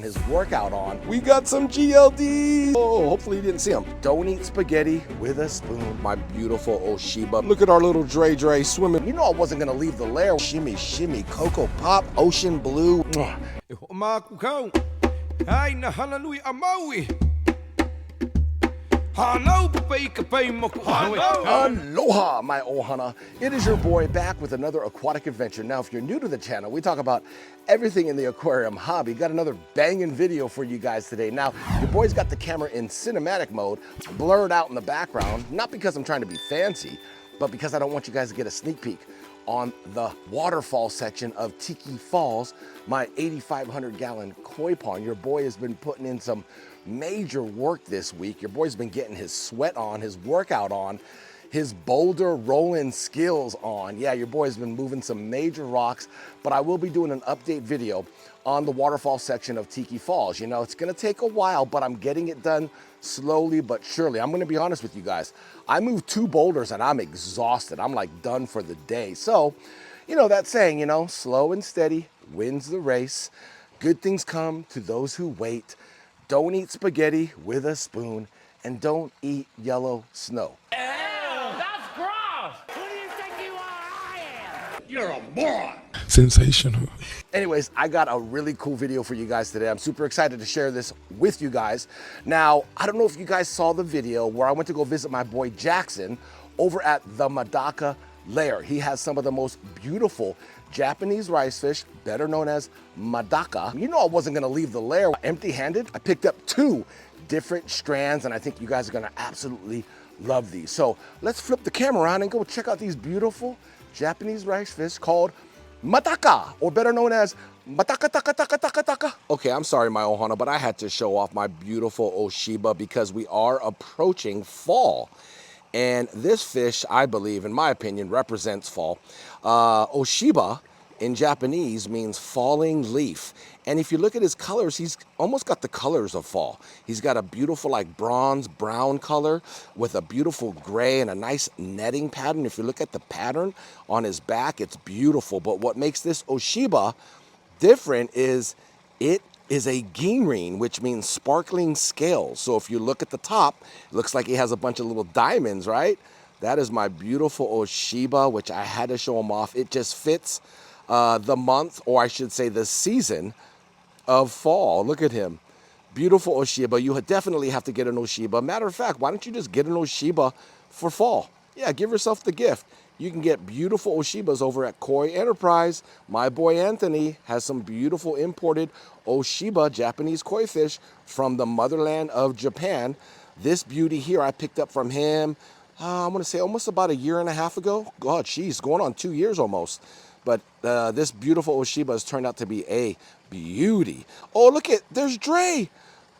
his workout on. We got some GLD. Oh, hopefully you didn't see him. Don't eat spaghetti with a spoon. My beautiful Oshiba. Look at our little Dre swimming. You know I wasn't gonna leave the lair. Shimmy, shimmy, Cocoa Pop, Ocean Blue. Hoʻomalu Hana Hui A Maui. Aloha, my ohana. It is your boy back with another aquatic adventure. Now, if you're new to the channel, we talk about everything in the aquarium hobby. Got another banging video for you guys today. Now, your boy's got the camera in cinematic mode, blurred out in the background, not because I'm trying to be fancy, but because I don't want you guys to get a sneak peek on the waterfall section of Tiki Falls, my 8,500 gallon koi pond. Your boy has been putting in some major work this week. Your boy's been getting his sweat on, his workout on, his boulder rolling skills on. Yeah, your boy's been moving some major rocks, but I will be doing an update video on the waterfall section of Tiki Falls. You know, it's gonna take a while, but I'm getting it done slowly but surely. I'm gonna be honest with you guys. I moved 2 boulders and I'm exhausted. I'm like done for the day. So, you know that saying, you know, slow and steady wins the race. Good things come to those who wait. Don't eat spaghetti with a spoon, and don't eat yellow snow. Ew, that's gross! Who do you think you are? I am! You're a moron. Sensational. Anyways, I got a really cool video for you guys today. I'm super excited to share this with you guys. Now, I don't know if you guys saw the video where I went to go visit my boy Jackson over at the Medaka Lair. He has some of the most beautiful Japanese rice fish, better known as Medaka. You know I wasn't gonna leave the lair empty-handed. I picked up 2 different strands and I think you guys are gonna absolutely love these. So let's flip the camera around and go check out these beautiful Japanese rice fish called Medaka, or better known as Medaka. Okay, I'm sorry, my ohana, but I had to show off my beautiful Oshiba because we are approaching fall. And this fish, I believe, in my opinion, represents fall. Oshiba in Japanese means falling leaf. And if you look at his colors, he's almost got the colors of fall. He's got a beautiful like bronze brown color with a beautiful gray and a nice netting pattern. If you look at the pattern on his back, it's beautiful. But what makes this Oshiba different is it is a ginrin, which means sparkling scales. So if you look at the top, it looks like he has a bunch of little diamonds, right? That is my beautiful Oshiba, which I had to show him off. It just fits the month, or I should say the season of fall. Look at him. Beautiful Oshiba. You definitely have to get an Oshiba. Matter of fact, why don't you just get an Oshiba for fall? Yeah, give yourself the gift. You can get beautiful Oshibas over at Koi Enterprise. My boy Anthony has some beautiful imported Oshiba Japanese koi fish from the motherland of Japan. This beauty here I picked up from him, I'm gonna say almost about 1.5 years ago. God, geez, going on 2 years almost. But this beautiful Oshiba has turned out to be a beauty. Oh, look at, there's Dre,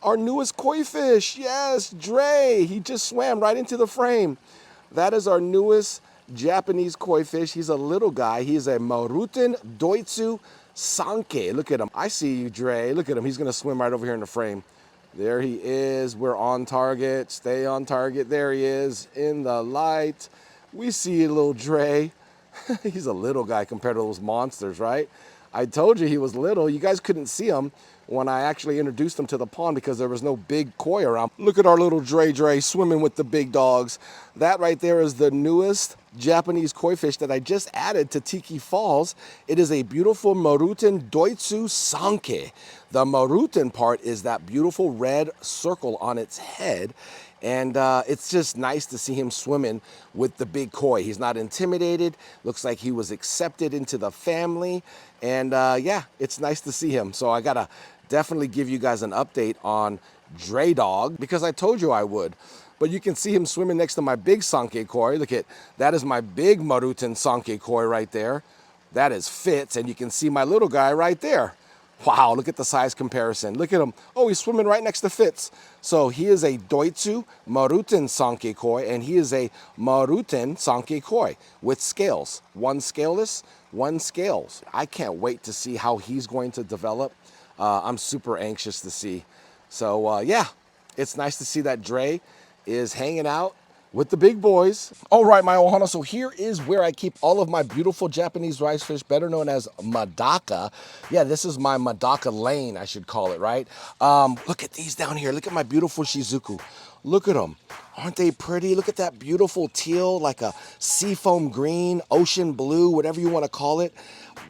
our newest koi fish. Yes, Dre, he just swam right into the frame. That is our newest Japanese koi fish. He's a little guy. He's a Maruten Doitsu Sanke. Look at him. I see you, Dre. Look at him. He's going to swim right over here in the frame. There he is. We're on target. Stay on target. There he is in the light. We see you, little Dre. He's a little guy compared to those monsters, right? I told you he was little. You guys couldn't see him when I actually introduced him to the pond because there was no big koi around. Look at our little Dre swimming with the big dogs. That right there is the newest Japanese koi fish that I just added to Tiki Falls. It is a beautiful Maruten Doitsu Sanke. The Maruten part is that beautiful red circle on its head. And it's just nice to see him swimming with the big koi. He's not intimidated. Looks like he was accepted into the family. And yeah, it's nice to see him. So I gotta definitely give you guys an update on Dre Dog because I told you I would. But you can see him swimming next to my big Sanke koi. Look at, that is my big Maruten Sanke koi right there. That is Fitz, and you can see my little guy right there. Wow, look at the size comparison. Look at him. Oh, he's swimming right next to Fitz. So he is a Doitsu Maruten Sanke koi, and he is a Maruten Sanke koi with scales. One scaleless, one scales. I can't wait to see how he's going to develop. I'm super anxious to see. So yeah, it's nice to see that Dre is hanging out with the big boys. All right, my ohana, so here is where I keep all of my beautiful Japanese rice fish, better known as Medaka. Yeah, this is my Medaka lane, I should call it, right? Look at these down here. Look at my beautiful Shizuku. Look at them. Aren't they pretty? Look at that beautiful teal, like a seafoam green, ocean blue, whatever you want to call it.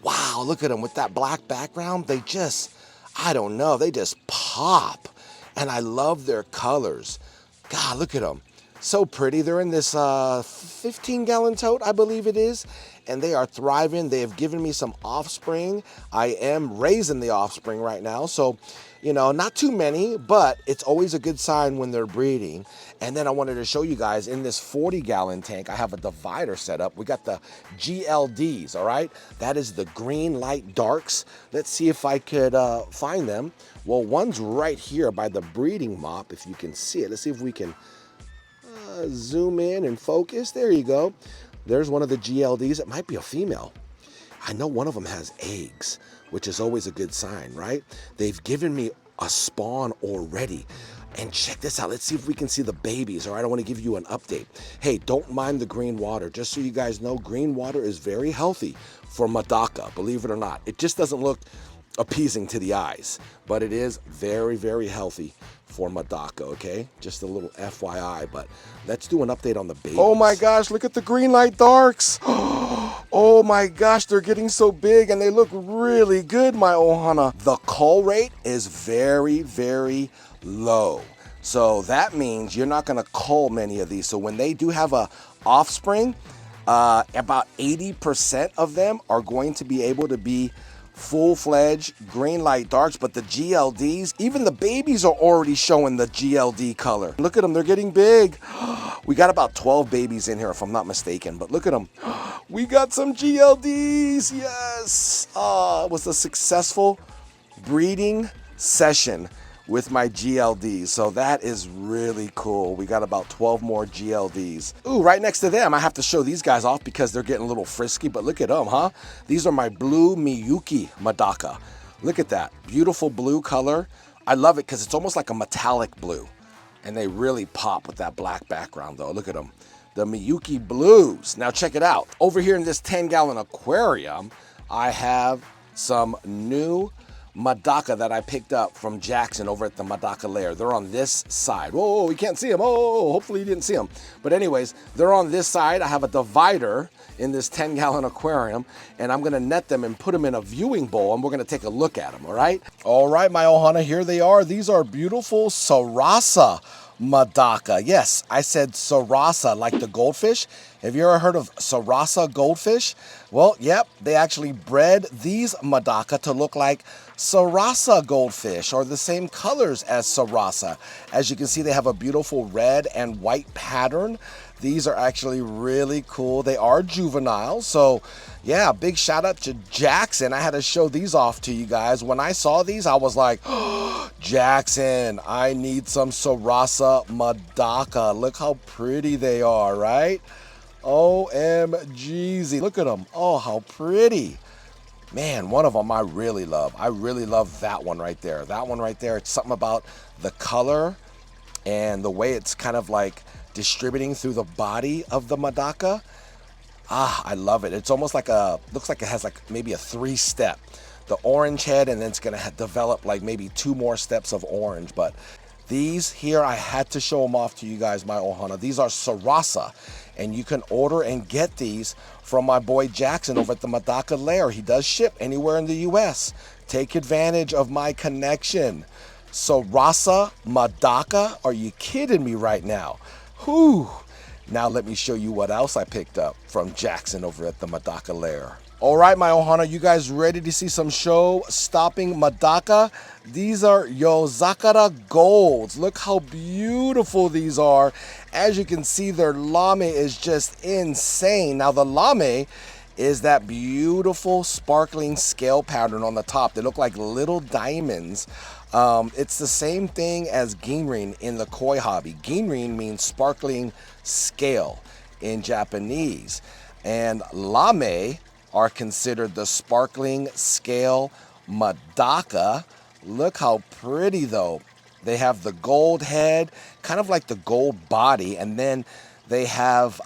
Wow, look at them with that black background. They just, I don't know, they just pop. And I love their colors. God, look at them. So pretty. They're in this 15-gallon tote, I believe it is, and they are thriving. They have given me some offspring. I am raising the offspring right now, so, you know, not too many, but it's always a good sign when they're breeding. And then I wanted to show you guys in this 40-gallon tank, I have a divider set up. We got the GLDs, all right? That is the green light darks. Let's see if I could find them. Well, one's right here by the breeding mop, if you can see it. Let's see if we can zoom in and focus. There you go. There's one of the GLDs. It might be a female. I know one of them has eggs, which is always a good sign, right? They've given me a spawn already. And check this out. Let's see if we can see the babies. All right, I want to give you an update. Hey, don't mind the green water. Just so you guys know, green water is very healthy for Medaka, believe it or not. It just doesn't look appeasing to the eyes, but it is very, very healthy for Medaka, okay? Just a little FYI, but let's do an update on the babies. Oh my gosh, look at the green light darks. Oh my gosh, they're getting so big and they look really good, my ohana. The cull rate is very, very low. So that means you're not gonna cull many of these. So when they do have a offspring, about 80% of them are going to be able to be full-fledged green light darks, but the GLDs, even the babies are already showing the GLD color. Look at them, they're getting big. We got about 12 babies in here if I'm not mistaken, but look at them. We got some GLDs, yes. It was a successful breeding session with my GLDs, so that is really cool. We got about 12 more GLDs. Ooh, right next to them, I have to show these guys off because they're getting a little frisky, but look at them, huh? These are my blue Miyuki Medaka. Look at that, beautiful blue color. I love it because it's almost like a metallic blue, and they really pop with that black background though. Look at them, the Miyuki blues. Now check it out. Over here in this 10-gallon aquarium, I have some new Medaka that I picked up from Jackson over at the Medaka Lair. They're on this side. Whoa, you can't see them. Oh, hopefully you didn't see them. But anyways, they're on this side. I have a divider in this 10-gallon aquarium, and I'm gonna net them and put them in a viewing bowl, and we're gonna take a look at them, all right? All right, my ohana, here they are. These are beautiful Sarasa Medaka. Yes, I said Sarasa, like the goldfish. Have you ever heard of Sarasa goldfish? Well, yep, they actually bred these Medaka to look like Sarasa goldfish, or the same colors as Sarasa. As you can see, they have a beautiful red and white pattern. These are actually really cool. They are juvenile, so yeah, big shout out to Jackson. I had to show these off to you guys. When I saw these, I was like, oh, Jackson, I need some Sarasa Medaka. Look how pretty they are, right? OMGZ, look at them. Oh, how pretty. Man, one of them I really love. I really love that one right there. That one right there, it's something about the color and the way it's kind of like distributing through the body of the Medaka. I love it. It's almost like looks like it has like maybe a 3-step. The orange head, and then it's gonna develop like maybe 2 more steps of orange. But these here, I had to show them off to you guys, my ohana. These are Sarasa, and you can order and get these from my boy Jackson over at the Medaka Lair. He does ship anywhere in the US. Take advantage of my connection. Sarasa Medaka, are you kidding me right now? Whew. Now let me show you what else I picked up from Jackson over at the Medaka Lair. All right, my ohana, you guys ready to see some show-stopping Medaka? These are Yozakara Golds. Look how beautiful these are. As you can see, their lame is just insane. Now the lame is that beautiful sparkling scale pattern on the top. They look like little diamonds. It's the same thing as ginrin in the koi hobby. Ginrin means sparkling scale in Japanese, and lame are considered the sparkling scale Medaka. Look how pretty though. They have the gold head, kind of like the gold body, and then They have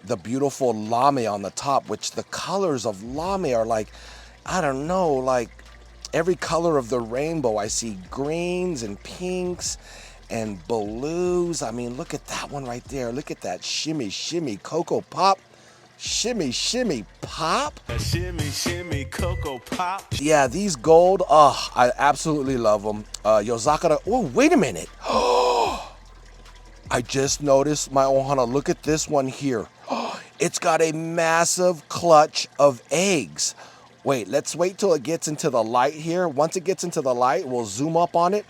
the beautiful lame on the top, which the colors of lame are like, I don't know, like every color of the rainbow. I see greens and pinks and blues. I mean, look at that one right there. Look at that shimmy, shimmy, cocoa pop. Shimmy, shimmy, pop. Shimmy, shimmy, cocoa pop. Yeah, these gold, oh, I absolutely love them. Yozakara, oh, wait a minute. I just noticed, my ohana, look at this one here. It's got a massive clutch of eggs. Wait, let's wait till it gets into the light here. Once it gets into the light, we'll zoom up on it.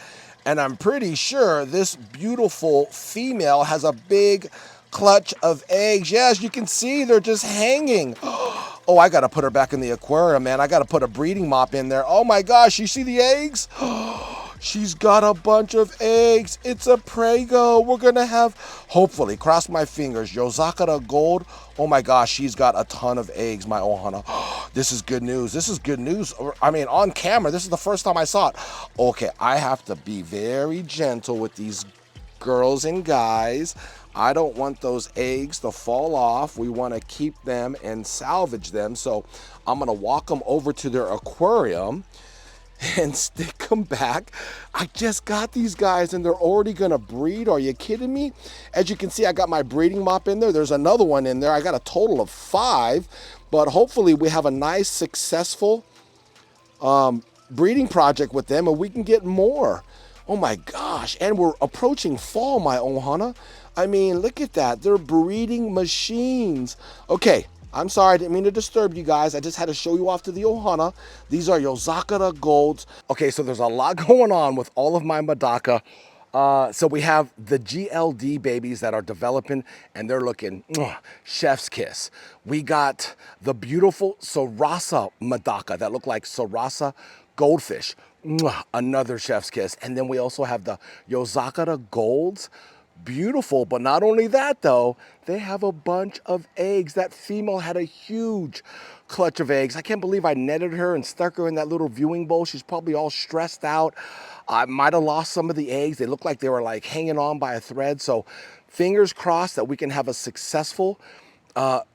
And I'm pretty sure this beautiful female has a big clutch of eggs. Yeah, as you can see, they're just hanging. Oh, I gotta put her back in the aquarium, man. I gotta put a breeding mop in there. Oh my gosh, you see the eggs? She's got a bunch of eggs. It's a prego. We're gonna have, hopefully, cross my fingers, Yozakara Gold. Oh my gosh, she's got a ton of eggs, my ohana. This is good news. This is good news. I mean, on camera, this is the first time I saw it. Okay, I have to be very gentle with these girls and guys. I don't want those eggs to fall off. We want to keep them and salvage them. So I'm gonna walk them over to their aquarium and stick them back. I just got these guys and they're already gonna breed. Are you kidding me? As you can see, I got my breeding mop in there. There's another one in there. I got a total of 5, but hopefully we have a nice, successful breeding project with them and we can get more. Oh my gosh, and we're approaching fall, my ohana. I mean, look at that. They're breeding machines. Okay, I'm sorry, I didn't mean to disturb you guys. I just had to show you off to the ohana. These are Yozakara Golds. Okay, so there's a lot going on with all of my Medaka. So we have the GLD babies that are developing and they're looking chef's kiss. We got the beautiful Sarasa Medaka that look like Sarasa goldfish. Another chef's kiss. And then we also have the Yozakara Golds. Beautiful, but not only that though, they have a bunch of eggs. That female had a huge clutch of eggs. I can't believe I netted her and stuck her in that little viewing bowl. She's probably all stressed out. I might have lost some of the eggs. They look like they were like hanging on by a thread. So fingers crossed that we can have a successful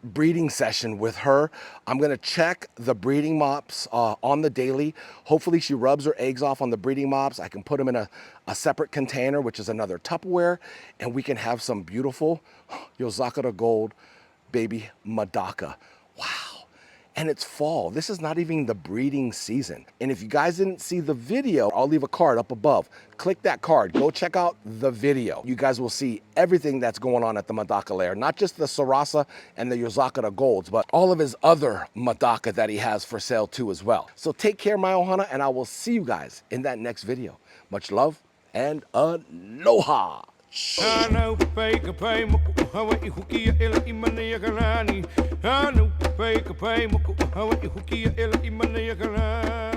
breeding session with her. I'm gonna check the breeding mops on the daily. Hopefully she rubs her eggs off on the breeding mops. I can put them in a separate container, which is another Tupperware, and we can have some beautiful Yozakara Gold baby Medaka. Wow. And it's fall. This is not even the breeding season. And if you guys didn't see the video, I'll leave a card up above. Click that card, go check out the video. You guys will see everything that's going on at the Medaka Lair, not just the Sarasa and the Yozakara Golds, but all of his other Medaka that he has for sale too as well. So take care, my ohana, and I will see you guys in that next video. Much love and aloha. Hana Hui A Maui.